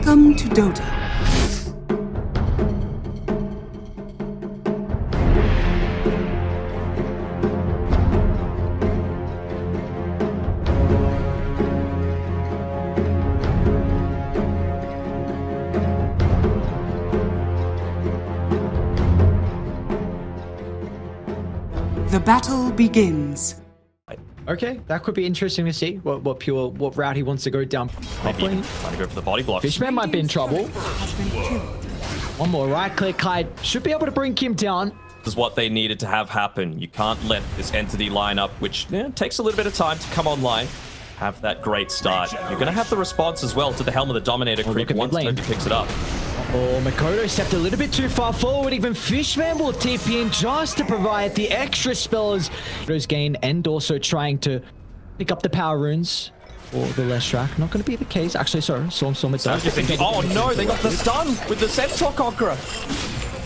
Welcome to Dota. The battle begins. Okay, that could be interesting to see what route he wants to go down. Maybe trying to go for the body block. Fishman might be in trouble. One more right click, Hyde should be able to bring him down. This is what they needed to have happen. You can't let this entity line up, which takes a little bit of time to come online. Have that great start. You're going to have the response as well to the Helm of the Dominator creep once Toby picks it up. Oh, Makoto stepped a little bit too far forward. Even Fishman will TP in just to provide the extra spells. Those gain and also trying to pick up the power runes for the Leshrac. Not going to be the case. Actually, sorry. Storm it does. Oh no, they got the stun with the Centaur Conqueror.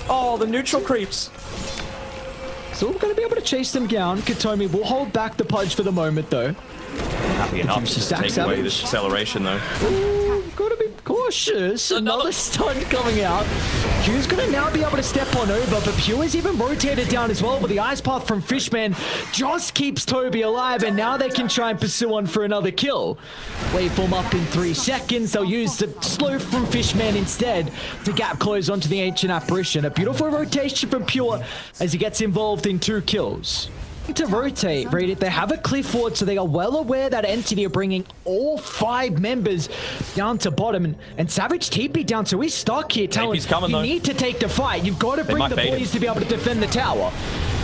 Oh, the neutral creeps. Still going to be able to chase them down. Katomi will hold back the Pudge for the moment, though. Happy enough to take away this acceleration, though. Ooh, gotta be cautious. Another stun coming out. Q's gonna now be able to step on over, but Pure is even rotated down as well. But the ice path from Fishman just keeps Toby alive, and now they can try and pursue on for another kill. Waveform up in 3 seconds. They'll use the slow from Fishman instead to gap close onto the Ancient Apparition. A beautiful rotation from Pure as he gets involved in 2 kills. To rotate, Reddit, they have a cliff ward, so they are well aware that Entity are bringing all 5 members down to bottom, and Savage TP down, so he's stuck here. Talon, you need to take the fight. You've got to bring the boys to be able to defend the tower.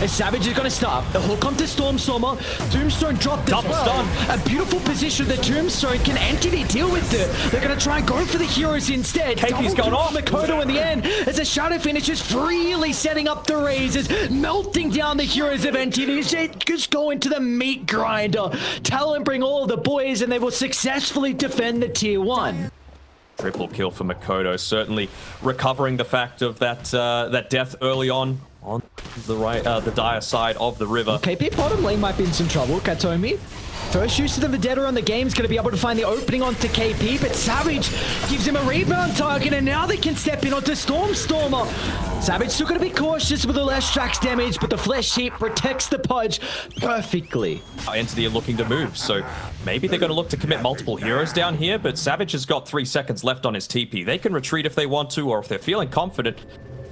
As Savage is going to start, the hook onto Stormstormer. Tombstone dropped as well. A beautiful position. The Tombstone can Entity deal with it. They're going to try and go for the heroes instead. KP's going off. Makoto in the end as a Shadow finishes freely setting up the razors, melting down the heroes of Entity. Just go into the meat grinder. Talon bring all the boys and they will successfully defend the tier 1. Triple kill for Makoto, certainly recovering the fact of that that death early on the dire side of the river. KP bottom lane might be in some trouble. Katomi, first use of the Vendetta on the game is going to be able to find the opening onto KP, but Savage gives him a rebound target, and now they can step in onto Stormstormer. Savage still going to be cautious with the Leshrac's damage, but the Flesh Heap protects the Pudge perfectly. Entity are looking to move, so maybe they're going to look to commit multiple heroes down here, but Savage has got 3 seconds left on his TP. They can retreat if they want to, or if they're feeling confident,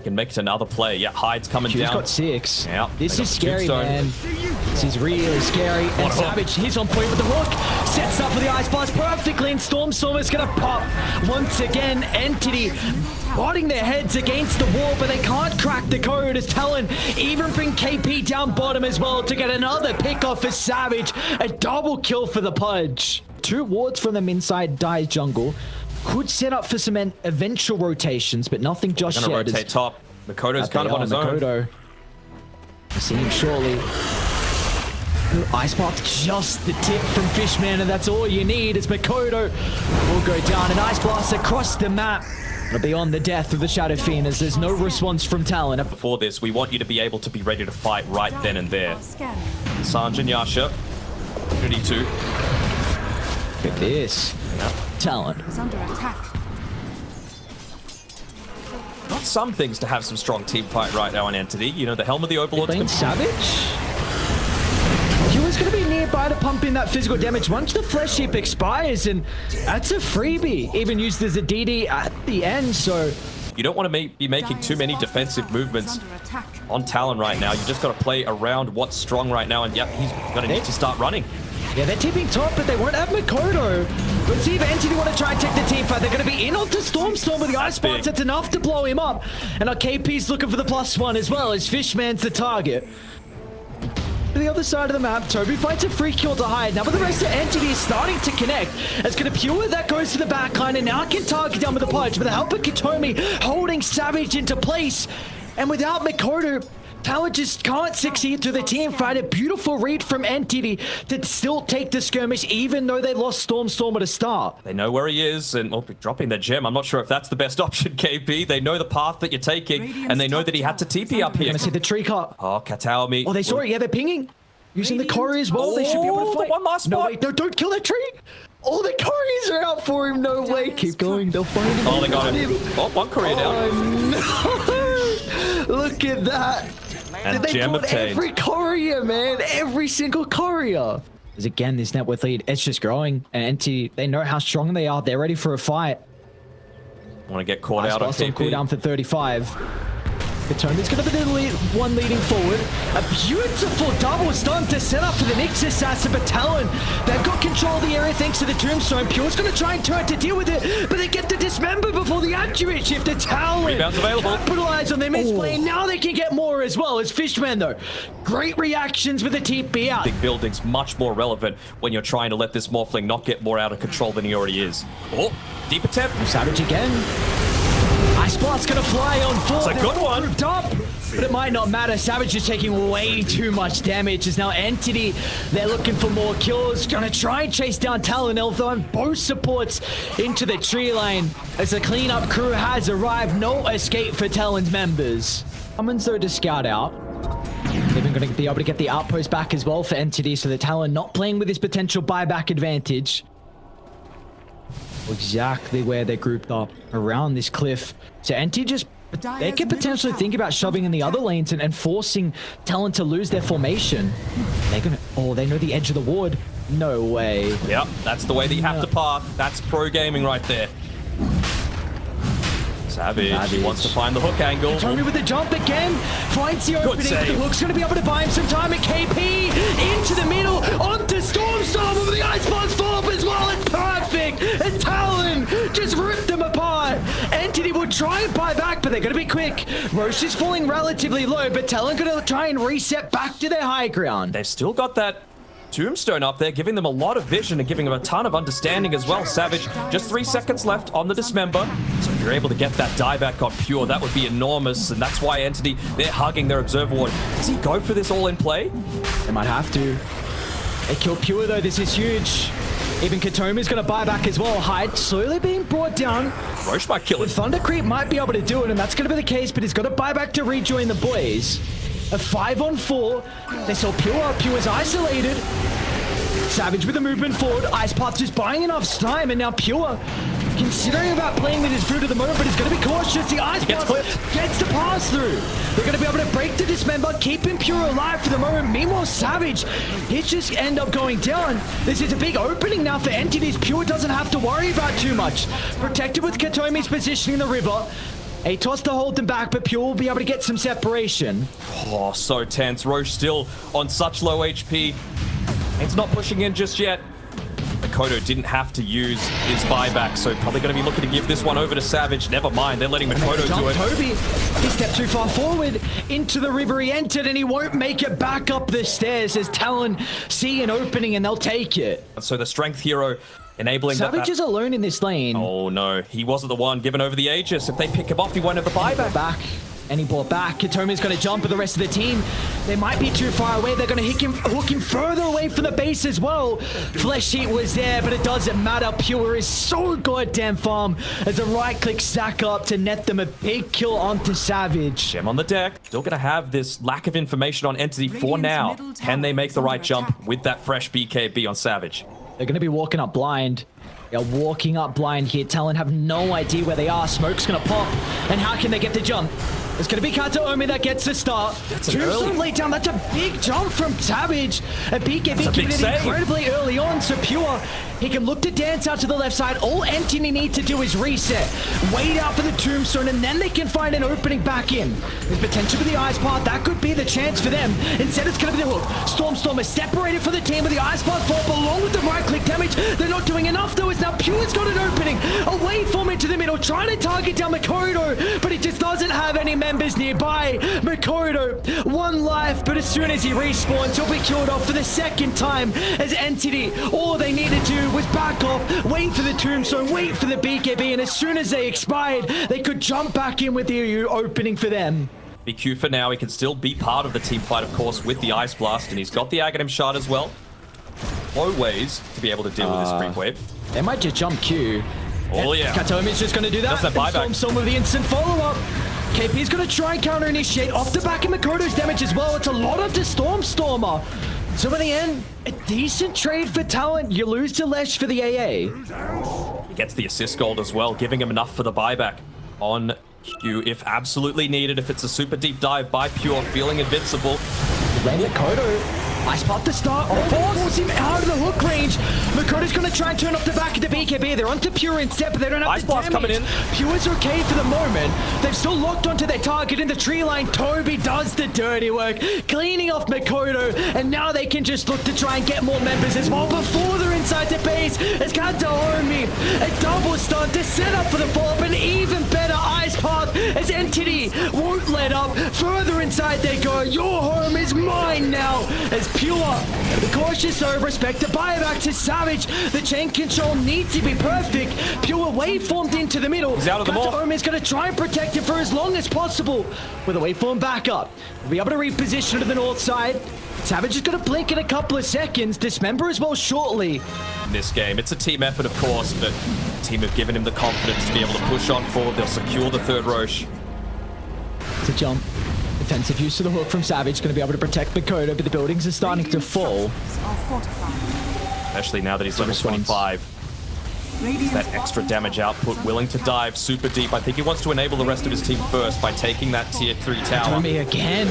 can make it another play. Yeah, Hyde's coming down. He's got 6. Yeah, this is scary, man. This is really scary. And Savage, he's on point with the hook. Sets up for the Ice Blast perfectly, and Stormstormer's going to pop. Once again, Entity butting their heads against the wall, but they can't crack the code as Talon even bring KP down bottom as well to get another pick off for Savage. A double kill for the Pudge. 2 wards from them inside Dive's jungle. Could set up for some eventual rotations, but nothing just yet. Gonna rotate top. Makoto's kind of on his own. I see him surely. Ice Path, just the tip from Fishman, and that's all you need as Makoto will go down. And Ice Blast across the map. It'll be on the death of the Shadow Fiend as there's no response from Talon. Before this, we want you to be able to be ready to fight right then and there. Sanj and Yasha, opportunity to. Look at this. Yep. Talon. Under attack. Not some things to have some strong team fight right now on Entity. You know, the Helm of the Overlord's been Savage. He was going to be nearby to pump in that physical damage once the Flesh Heap expires, and that's a freebie. Even used as a DD at the end, so. You don't want to be making too many defensive movements on Talon right now. You just got to play around what's strong right now, and yep, he's going to need to start running. Yeah, they're tipping top, but they won't have Makoto. Let's see if Entity want to try and take the team fight. They're going to be in onto Stormstorm with the Ice Spots. It's enough to blow him up. And our KP's looking for the +1 as well, as Fishman's the target. To the other side of the map, Toby fights a free kill to Hyde. Now, but the rest of Entity is starting to connect. As going to Pure, that goes to the backline, and now can target down with the Pudge. With the help of Katomi holding Savage into place. And without Makoto, Talon just can't succeed through the team fight. A beautiful read from Entity to still take the skirmish, even though they lost Stormstormer to start. They know where he is, and dropping their gem. I'm not sure if that's the best option, KP. They know the path that you're taking, and they know that he had to TP up here. Gonna see the tree cut. Oh, Kataomi. Oh, they saw it. Yeah, they're pinging. Using the Cory as well. They should be able to fight. One last spot. No, wait, no, don't kill that tree. All the couriers are out for him. No way. Keep going. They'll find him. Oh, they got him. Oh, one courier down. Oh, no. Look at that. And They gem brought obtained. every courier, man. Every single courier. As again, this net worth lead, it's just growing. And NT, they know how strong they are. They're ready for a fight. Want to get caught out on Icebox on TP. cooldown for 35. Katomi's going to be the one leading forward. A beautiful double stun to set up for the Nyx assassin, but Talon, they've got control of the area thanks to the Tombstone. Pure's going to try and turn to deal with it, but they get the dismember before the accurate shift to Talon. Rebounds available. Capitalize on their misplay. Now they can get more as well as Fishman, though. Great reactions with the TP out. Big building's much more relevant when you're trying to let this Morphling not get more out of control than he already is. Oh, deep attempt. Savage again. Ice Blast's gonna fly on full. It's a good one. Grouped up, but it might not matter. Savage is taking way too much damage. As now Entity, they're looking for more kills. Gonna try and chase down Talon. They'll throw both supports into the tree lane as the cleanup crew has arrived. No escape for Talon's members. Summons though to scout out. They're even going to be able to get the outpost back as well for Entity, so the Talon not playing with his potential buyback advantage. Exactly where they're grouped up around this cliff. So Entity just, they could potentially think about shoving in the other lanes and forcing Talon to lose their formation. They're gonna, oh, they know the edge of the ward. No way. Yep, that's the way that you have to path. That's pro gaming right there. Savage wants to find the hook angle. Tony with the jump again. Finds the opening. The hook's going to be able to buy him some time at KP. Into the middle. Onto Stormstorm. But the ice bombs fall up as well. It's perfect. And Talon just ripped them apart. Entity will try and buy back, but they're going to be quick. Roche is falling relatively low, but Talon going to try and reset back to their high ground. They've still got that Tombstone up there, giving them a lot of vision and giving them a ton of understanding as well. Savage, just 3 seconds left on the Dismember. So if you're able to get that dieback on Pure, that would be enormous. And that's why Entity, they're hugging their Observer Ward. Does he go for this all in play? They might have to. They kill Pure though, this is huge. Even Katomi's going to buy back as well. Hyde slowly being brought down. Roche might kill him. Thunder Creep might be able to do it, and that's going to be the case, but he's got to buy back to rejoin the boys. A 5-on-4. They saw Pure. Pure's isolated. Savage with a movement forward. Ice Path just buying enough time, and now Pure considering about playing with his food at the moment, but he's going to be cautious. The Ice Path gets to pass through. They're going to be able to break the Dismember, keeping Pure alive for the moment. Meanwhile, Savage, he just end up going down. This is a big opening now for Entities. Pure doesn't have to worry about too much. Protected with Katomi's positioning the river. A toss to hold them back, but Pure will be able to get some separation. Oh, so tense. Roche still on such low HP. It's not pushing in just yet. Makoto didn't have to use his buyback, so probably going to be looking to give this one over to Savage. Never mind, they're letting Makoto do it. Toby, he stepped too far forward into the river. He entered, and he won't make it back up the stairs as Talon see an opening, and they'll take it. So the Strength Hero enabling Savage is alone in this lane. Oh no, he wasn't the one given over the Aegis. If they pick him off, he won't have the buyback. And he brought back. Katomi's going to jump, but the rest of the team, they might be too far away. They're going to hook him further away from the base as well. Flesh Heat was there, but it doesn't matter. Pure is so goddamn farm as a right-click stack up to net them a big kill onto Savage. Gem on the deck. Still going to have this lack of information on Entity for now. Can they make the right jump with that fresh BKB on Savage? They're going to be walking up blind. They're walking up blind here. Talon have no idea where they are. Smoke's going to pop. And how can they get the jump? It's going to be Kataomi that gets the start. Tombstone laid down. That's a big jump from Savage. And BKB giving it incredibly early on. So Pure, he can look to dance out to the left side. All Entity need to do is reset. Wait out for the Tombstone, and then they can find an opening back in. There's potential for the Ice Path. That could be the chance for them. Instead, it's going to be the hook. Stormstorm is separated for the team with the Ice Path fall, but along with the right-click damage, they're not doing enough, though, as now Pure's got an opening. A waveform into the middle, trying to target down Makoto, but he just doesn't have any members nearby. Makoto, 1 life, but as soon as he respawns, he'll be killed off for the second time as Entity. All they needed to do was back off, wait for the Tombstone, wait for the BKB, and as soon as they expired, they could jump back in with the opening for them. BQ for now, he can still be part of the team fight, of course, with the Ice Blast, and he's got the Aghanim Shard as well. Low ways to be able to deal with this Freak Wave. They might just jump Q. Oh yeah. Katomi's just going to do that. That's that buyback. Stormstorm with the instant follow-up. KP's going to try and counter-initiate off the back of Makoto's damage as well. It's a lot onto Stormstormer. So in the end, a decent trade for Talon. You lose to Lesh for the AA. He gets the assist gold as well, giving him enough for the buyback on Q if absolutely needed. If it's a super deep dive by Pure, feeling invincible. Lane Makoto. Nice pop to start. Force him out of the hook range. Makoto's going to try and turn off the back of the BKB. They're onto Pure instead, but they don't have Ice the Blast damage. coming in. Pure's okay for the moment. They've still locked onto their target in the tree line. Toby does the dirty work, cleaning off Makoto, and now they can just look to try and get more members as well before they're inside the base. It's got Daomi. A double stun to set up for the follow-up, an even better Ice Path as Entity won't let up. Further inside they go. Your home is mine now as Pure, the cautious over, respect to buyback to Savage. The chain control needs to be perfect. Pure waveformed into the middle. He's out of the morph. Is going to try and protect it for as long as possible with a waveform backup. We'll be able to reposition to the north side. Savage is going to blink in a couple of seconds. Dismember as well shortly. In this game, it's a team effort, of course, but the team have given him the confidence to be able to push on forward. They'll secure the third Roche. To jump. Defensive use of the hook from Savage, going to be able to protect Makoto, but the buildings are starting to fall. Especially now that he's level 25. That extra damage output, willing to dive super deep. I think he wants to enable the rest of his team first by taking that tier 3 tower. Tommy again.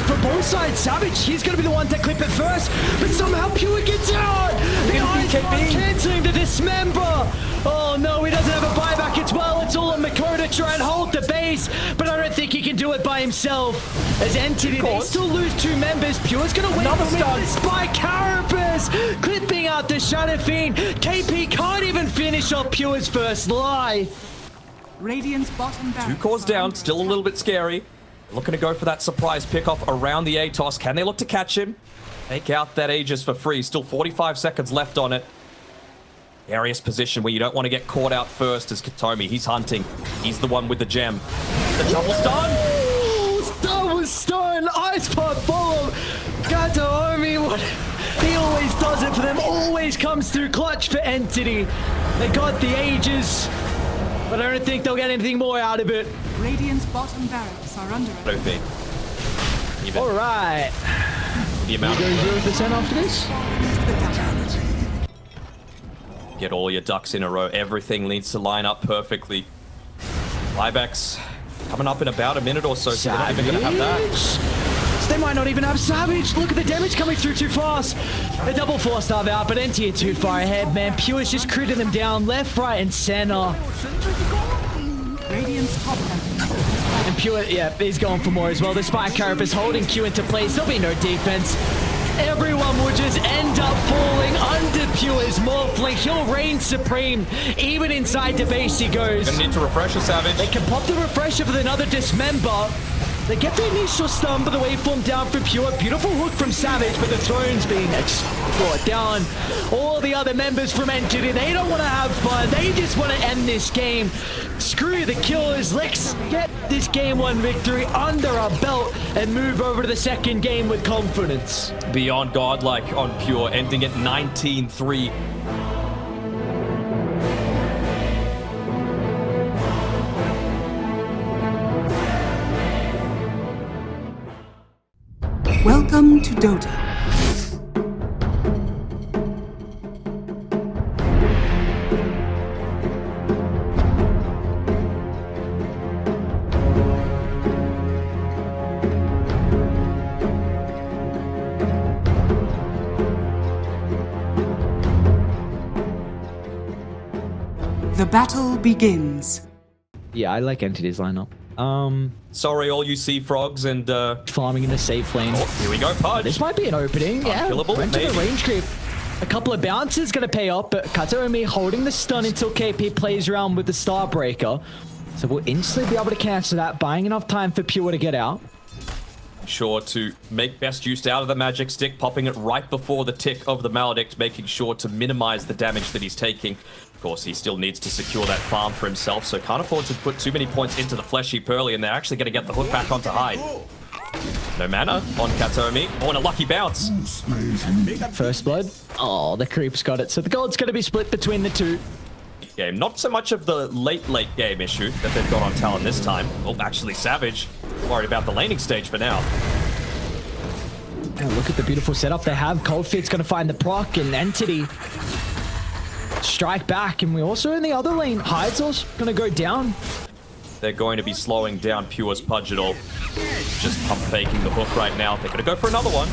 For both sides, Savage, he's going to be the one to clip it first, but somehow Pure gets out. The Ice canceling the Dismember. Oh no, he doesn't have a buyback as well. It's all on Makoto to try and hold the base, but I don't think he can do it by himself. As Entity, they still lose 2 members. Pure's going to win by Carapace, clipping out the Shadow Fiend. KP can't even finish off Pure's first life. Radiant's bottom barracks. 2 cores down, still a little bit scary. Looking to go for that surprise pickoff around the ATOS. Can they look to catch him? Take out that Aegis for free. Still 45 seconds left on it. Arius position where you don't want to get caught out first is Katomi. He's hunting. He's the one with the gem. The double stun. Oh, double stun. Ice Path follow. Katomi. He always does it for them. Always comes through clutch for Entity. They got the Aegis, but I don't think they'll get anything more out of it. Radiant's bottom barracks are under attack. I don't think. Even All right. the amount Go of 0% after this. get all your ducks in a row. Everything needs to line up perfectly. Buybacks coming up in about a minute or so, so they're not even going to have that. They might not even have Savage. Look at the damage coming through too fast. A double 4-star out, but NT are too far ahead, man. Pure's just critting them down left, right, and center. Radiant's top barracks. And Pure, yeah, he's going for more as well. The Spike Carapace holding Q into place. There'll be no defense. Everyone will just end up falling under Pure's Morphling. He'll reign supreme. Even inside the base he goes. Gonna need to refresh a Savage. They can pop the refresher with another Dismember. They get the initial stun, but the waveform down for Pure. Beautiful hook from Savage, but the throne's being brought down. All the other members from Entity, they don't want to have fun. They just want to end this game. Screw the killers. Let's get this game 1 victory under our belt and move over to the second game with confidence. Beyond godlike on Pure, ending at 19-3. Welcome to Dota. The battle begins. Yeah, I like Entity's lineup. Sorry, all you sea frogs and Farming in the safe lane. oh, here we go, Pudge. This might be an opening. Yeah, Unkillable, went to the maybe. range creep. A couple of bounces going to pay off, but Kataomi holding the stun until KP plays around with the Starbreaker. So we'll instantly be able to cancel that, buying enough time for Pure to get out. Sure to make best use out of the magic stick, popping it right before the tick of the Maledict, making sure to minimize the damage that he's taking. Of course, he still needs to secure that farm for himself, so can't afford to put too many points into the flesh heap early, and they're actually going to get the hook back onto Hyde. No mana on Katomi. Oh, and a lucky bounce. First blood. Oh, the creep's got it. So the gold's going to be split between the two. Game. Not so much of the late game issue that they've got on Talon this time. Oh, actually, Savage worried about the laning stage for now. And look at the beautiful setup they have. Cold Feet's going to find the proc, and Entity strike back. And we also in the other lane, Hyde's also going to go down. They're going to be slowing down Pure's Pudgetal. Just pump faking the hook right now. They're going to go for another one.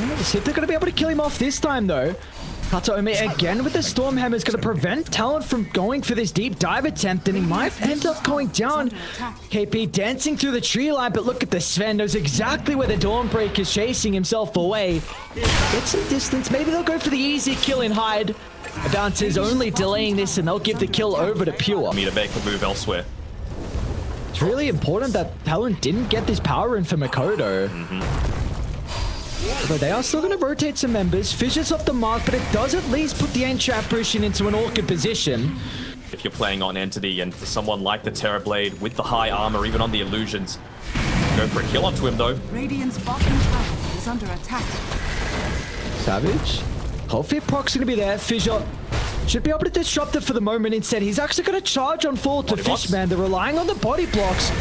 Let's see if they're going to be able to kill him off this time, though. Kataome again with the Stormhammer is going to prevent Talon from going for this deep dive attempt, and he might end up going down. KP dancing through the tree line, but look at the Sven. Knows exactly where the Dawnbreaker is chasing himself away. Get some distance. Maybe they'll go for the easy kill in Hyde. The bounce is only delaying this, and they'll give the kill over to Pure. Me to make a move elsewhere. It's really important that Talon didn't get this power in for Makoto. But they are still going to rotate some members. Fissure's off the mark, but it does at least put the Ancient Apparition into an awkward position. If you're playing on Entity and for someone like the Terrorblade with the high armor, even on the illusions, go for a kill onto him though. Radiant's bottom tower is under attack. Savage. Coldfeet proc's going to be there. Fissure should be able to disrupt it for the moment. Instead, he's actually going to charge on full to Fishman. They're relying on the body blocks.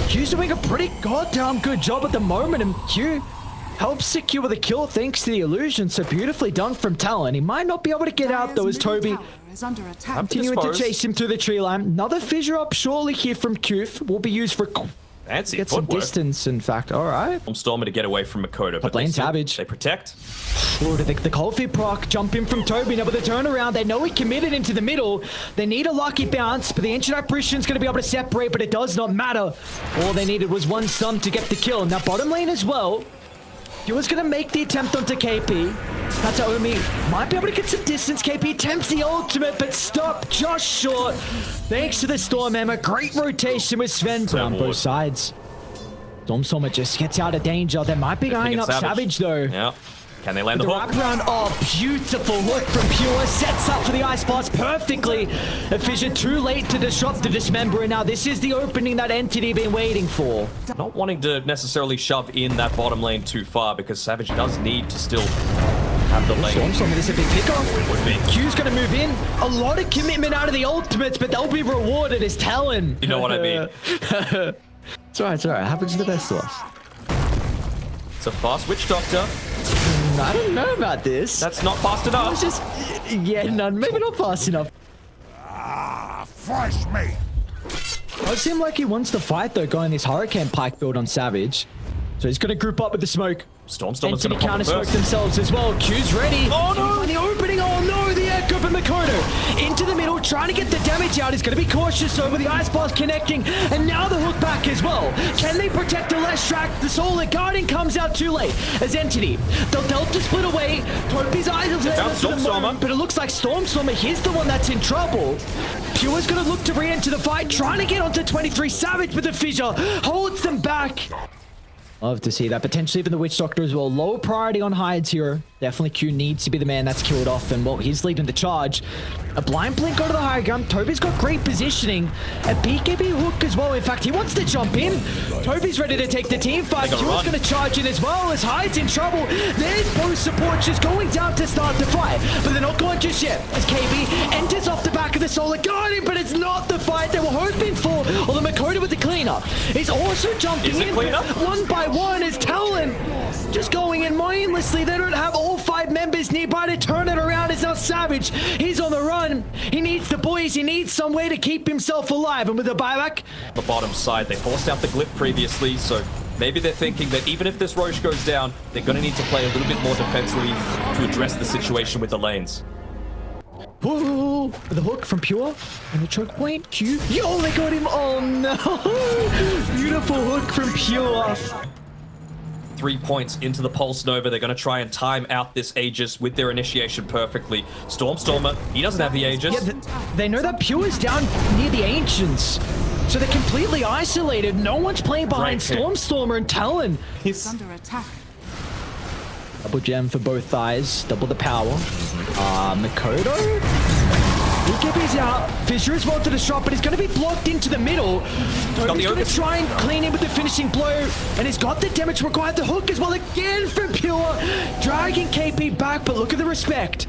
Q's doing a pretty goddamn good job at the moment, and Q helps secure the kill thanks to the illusion. So beautifully done from Talon. He might not be able to get out though as Toby continuing to chase him through the tree line. Another fissure up surely here from Qf will be used for fancy get some distance, in fact. All right. Stormer to get away from Makoto, but Lane Savage. They protect. Oh, the Cold Feet proc jump in from Toby. Now with the turnaround, they know he committed into the middle. They need a lucky bounce, but the Ancient Apparition's going to be able to separate, but it does not matter. All they needed was one stun to get the kill. Now bottom lane as well. He was going to make the attempt onto KP. Kataomi might be able to get some distance. KP attempts the ultimate, but stopped just short. Thanks to the Stormhammer. Great rotation with Sven on both sides. Stormstormer just gets out of danger. They might be eyeing up Savage though. Yeah. Can they land the hook? Wraparound. Oh, beautiful hook from Pure. Sets up for the ice blast perfectly. A Fissure too late to disrupt the Dismember. Now this is the opening that Entity been waiting for. Not wanting to necessarily shove in that bottom lane too far because Savage does need to still have the lane. Stormstormer, this is a big pickup. Would be. Q's going to move in. A lot of commitment out of the ultimates, but they'll be rewarded as Talon. You know what I mean. It's alright, it's alright. Happens to the best of us. It's a fast Witch Doctor. I don't know about this. That's not fast enough. It's just, yeah, no, maybe not fast enough. Fresh meat. Does seem like he wants to fight though, going this Hurricane Pike build on Savage. So he's going to group up with the smoke. Stormstormer's Entity going to counter smoke themselves as well. Q's ready. Oh no! On the opening. Oh no! The echo from Makoto into the middle, trying to get the damage out. He's going to be cautious over the ice blast connecting, and now the hook back as well. Can they protect the less track? The Solar Guardian comes out too late as Entity. They'll Delta split away. Toby's eyes are there for the moment, but it looks like Stormstormer. He's the one that's in trouble. Pure's going to look to re-enter the fight, trying to get onto 23. Savage with the fissure holds them back. Love to see that. Potentially even the Witch Doctor as well. Low priority on Hyde's here. Definitely Q needs to be the man that's killed off, and well, he's leading the charge. A blind blink onto the high ground. Toby's got great positioning. A BKB hook as well. In fact, he wants to jump in. Toby's ready to take the team fight. Q's going to charge in as well as Hyde's in trouble. There's both support just going down to start the fight, but they're not going just yet as KB enters off the back of the Solar Guardian, but it's not the fight they were hoping for. Although Makoto with the cleanup is also jumping in one by one as Talon just going in mindlessly. They don't have all 5 members nearby to turn it around. It's now Savage. He's on the run. He needs the boys. He needs some way to keep himself alive. And with the buyback, the bottom side, they forced out the glyph previously, so maybe they're thinking that even if this Roche goes down, they're going to need to play a little bit more defensively to address the situation with the lanes. Whoa, the hook from Pure and the choke point. Q. Yo, they got him. Oh no. Beautiful hook from Pure. 3 points into the Pulse Nova. They're going to try and time out this Aegis with their initiation perfectly. Stormstormer, he doesn't have the Aegis. Yeah, they know that Pure is down near the Ancients. So they're completely isolated. No one's playing behind Stormstormer and Talon. He's under attack. Double gem for both thighs. Double the power. Makoto? BKB's out. Fissure as well to the shot, but he's going to be blocked into the middle. He's going to try and clean in with the finishing blow, and he's got the damage required. The hook as well again from Pure. Dragging KP back, but look at the respect.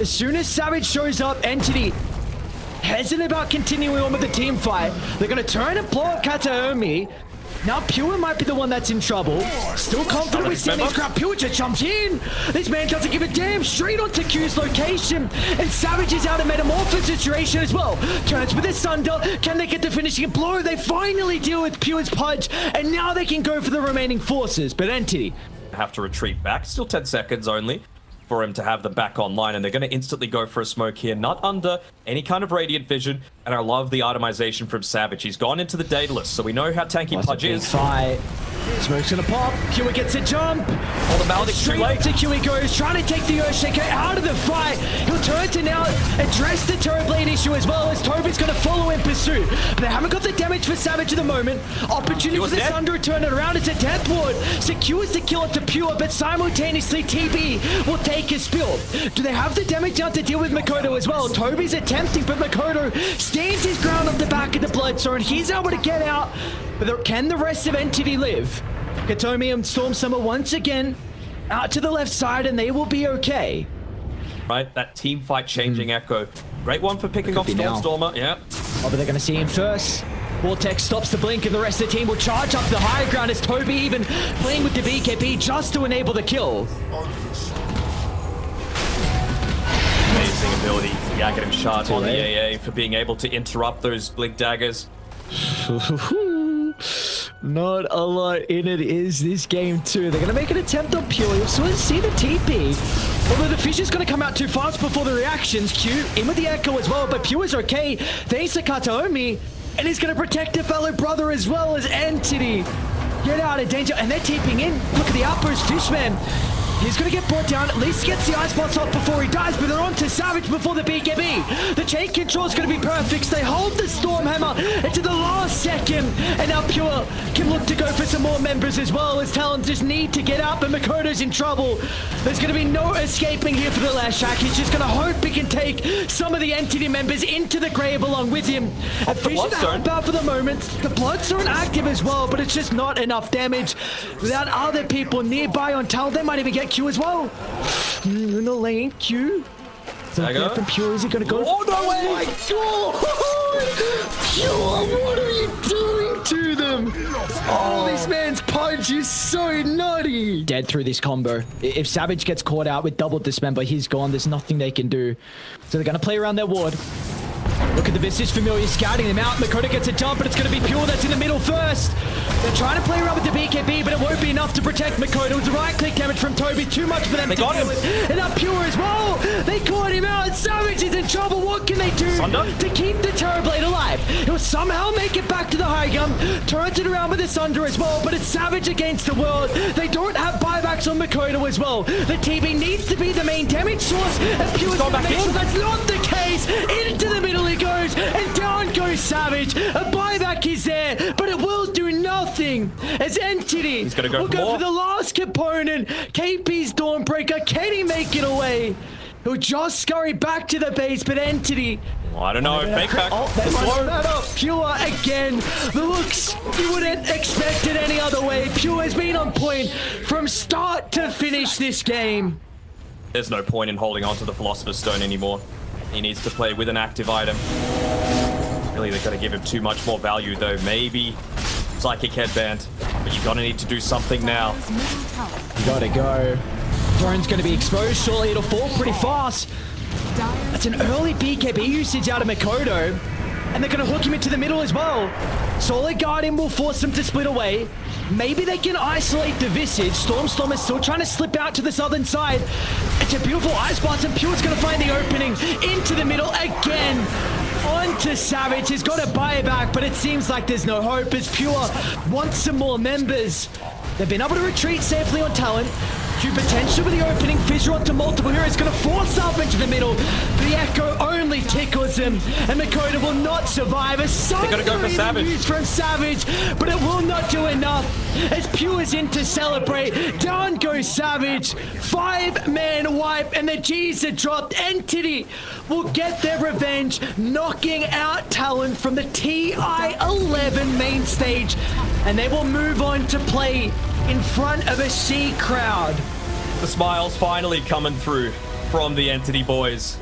As soon as Savage shows up, Entity hesitant about continuing on with the team fight. They're going to turn and blow up Kataomi. Now Pure might be the one that's in trouble. Still confident with seeing his crowd. Pure just jumps in. This man doesn't give a damn. Straight onto Q's location. And Savage is out of metamorphosis situation as well. Turns with his Sunder. Can they get the finishing blow? They finally deal with Pure's punch. And now they can go for the remaining forces. But Entity have to retreat back. Still 10 seconds only for him to have them back online, and they're going to instantly go for a smoke here, not under any kind of radiant vision. And I love the itemization from Savage. He's gone into the Daedalus, so we know how tanky Pudge is. Fight. Smoke's gonna pop. Qe gets a jump. Oh, the Maledict's too late. To Qe goes, trying to take the Earthshaker out of the fight. He'll turn to now address the Turret Blade issue as well, as Toby's gonna follow in pursuit. But they haven't got the damage for Savage at the moment. Opportunity for the Thunder to turn it around. It's a death ward. Secures the kill to Pure, but simultaneously TB will take his spill. Do they have the damage down to deal with Makoto as well? Toby's attempting, but Makoto stands his ground on the back of the Blood Sword. He's able to get out. But can the rest of Entity live? Katomi and Storm Summer once again out to the left side, and they will be okay. Right, that team fight changing Echo. Great one for picking off Stormer. Yeah. Oh, but they're going to see him first. Vortex stops the blink, and the rest of the team will charge up the high ground as Toby even playing with the BKB just to enable the kill. Amazing ability. Yeah, get him charged on the AA for being able to interrupt those blink daggers. Not a lot in it is this game too. They're going to make an attempt on Pure. You'll sort of see the TP. Although the fish is going to come out too fast before the reactions. Q in with the Echo as well, but Pure is okay. Thanks to Kataomi. And he's going to protect a fellow brother as well as Entity. Get out of danger. And they're TPing in. Look at the outburst, Fishman. He's going to get brought down. At least gets the ice box off before he dies, but they're on to Savage before the BKB. The chain control is going to be perfect. They hold the Stormhammer into the last second. And now Pure can look to go for some more members as well, as Talon just need to get out, but Makoto's in trouble. There's going to be no escaping here for the Lashak. He's just going to hope he can take some of the Entity members into the grave along with him. And Fish is help out for the moment. The Bloodstone active as well, but it's just not enough damage. Without other people nearby on Talon, they might even get Q as well. In the lane, Q. From Pure, is he gonna go? Oh, no way! Oh my God! Pure, what are you doing to them? Oh, this man's punch is so nutty. Dead through this combo. If Savage gets caught out with double dismember, he's gone. There's nothing they can do. So they're gonna play around their ward. Look at the Visage Familiar scouting them out. Makoto gets a jump, but it's going to be Pure that's in the middle first. They're trying to play around with the BKB, but it won't be enough to protect Makoto. With the right-click damage from Toby, too much for them to deal with. And now Pure as well. They caught him out. Savage is in trouble. What can they do to keep the Terror Blade alive? He'll somehow make it back to the high gun. Turns it around with the Sunder as well, but it's Savage against the world. They don't have buybacks on Makoto as well. The TB needs to be the main damage source, and Pure's going to make sure that's not the case. Into the middle he goes, and down goes Savage. A buyback is there, but it will do nothing as Entity will go for the last component. KP's Dawnbreaker. Can he make it away? He'll just scurry back to the base, but Entity... Well, I don't know. Fake back. Oh, they might that up. Pure again. The looks you wouldn't expect it any other way. Pure has been on point from start to finish this game. There's no point in holding on to the Philosopher's Stone anymore. He needs to play with an active item. Really, they've got to give him too much more value, though. Maybe Psychic Headband, but you're going to need to do something now. You gotta go. Throne's going to be exposed. Surely it'll fall pretty fast. That's an early BKB usage out of Makoto. And they're going to hook him into the middle as well. Solid Guardian will force them to split away. Maybe they can isolate the Visage. Storm is still trying to slip out to the southern side. It's a beautiful ice blast, and Pure's going to find the opening into the middle again. On to Savage. He's got a buyback, but it seems like there's no hope as Pure wants some more members. They've been able to retreat safely on Talon. Q potential with the opening. Fissure onto multiple heroes. Going to force up into the middle. The Echo only tickles him. And Makoto will not survive. A They're go for Savage. From Savage, but it will not do enough. As Pure's in to celebrate. Down goes Savage. 5-man wipe. And the G's are dropped. Entity will get their revenge. Knocking out Talon from the TI-11 main stage. And they will move on to play in front of a C crowd. The smiles finally coming through from the Entity boys.